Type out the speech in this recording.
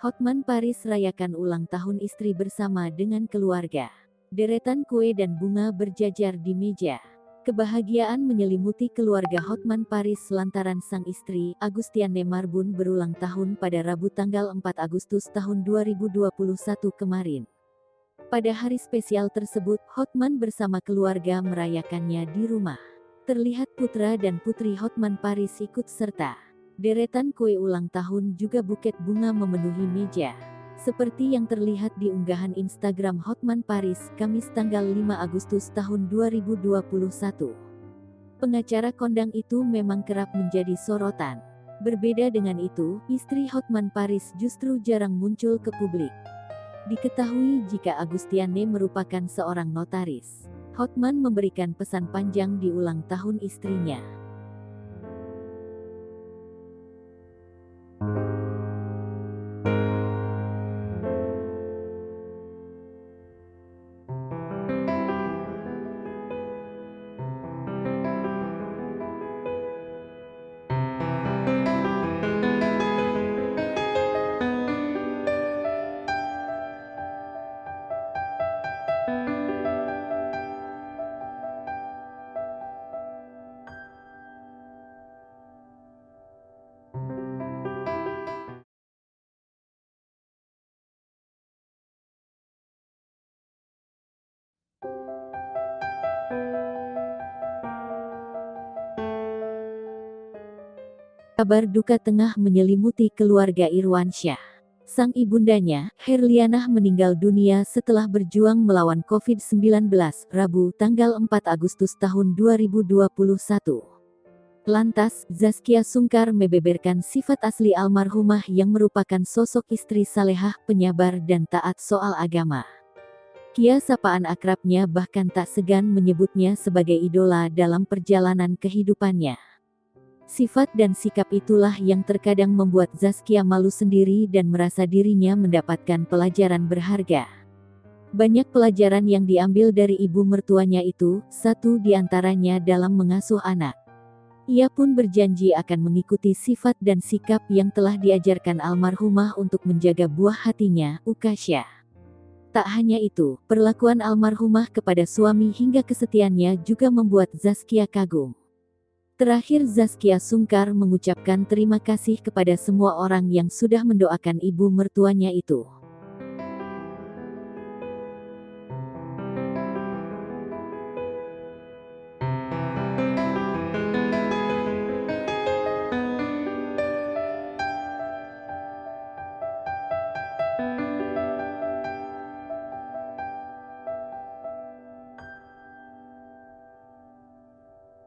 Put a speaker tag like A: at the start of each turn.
A: Hotman Paris rayakan ulang tahun istri bersama dengan keluarga. Deretan kue dan bunga berjajar di meja. Kebahagiaan menyelimuti keluarga Hotman Paris lantaran sang istri, Agustiane Marbun berulang tahun pada Rabu tanggal 4 Agustus tahun 2021 kemarin. Pada hari spesial tersebut, Hotman bersama keluarga merayakannya di rumah. Terlihat putra dan putri Hotman Paris ikut serta. Deretan kue ulang tahun juga buket bunga memenuhi meja. Seperti yang terlihat di unggahan Instagram Hotman Paris, Kamis tanggal 5 Agustus tahun 2021. Pengacara kondang itu memang kerap menjadi sorotan. Berbeda dengan itu, istri Hotman Paris justru jarang muncul ke publik. Diketahui jika Agustiane merupakan seorang notaris. Hotman memberikan pesan panjang di ulang tahun istrinya. Kabar duka tengah menyelimuti keluarga Irwansyah. Sang ibundanya, Herlianah meninggal dunia setelah berjuang melawan COVID-19, Rabu tanggal 4 Agustus tahun 2021. Lantas, Zaskia Sungkar membeberkan sifat asli almarhumah yang merupakan sosok istri salehah, penyabar dan taat soal agama. Kia sapaan akrabnya bahkan tak segan menyebutnya sebagai idola dalam perjalanan kehidupannya. Sifat dan sikap itulah yang terkadang membuat Zaskia malu sendiri dan merasa dirinya mendapatkan pelajaran berharga. Banyak pelajaran yang diambil dari ibu mertuanya itu, satu diantaranya dalam mengasuh anak. Ia pun berjanji akan mengikuti sifat dan sikap yang telah diajarkan almarhumah untuk menjaga buah hatinya, Ukasya. Tak hanya itu, perlakuan almarhumah kepada suami hingga kesetiaannya juga membuat Zaskia kagum. Terakhir Zaskia Sungkar mengucapkan terima kasih kepada semua orang yang sudah mendoakan ibu mertuanya itu.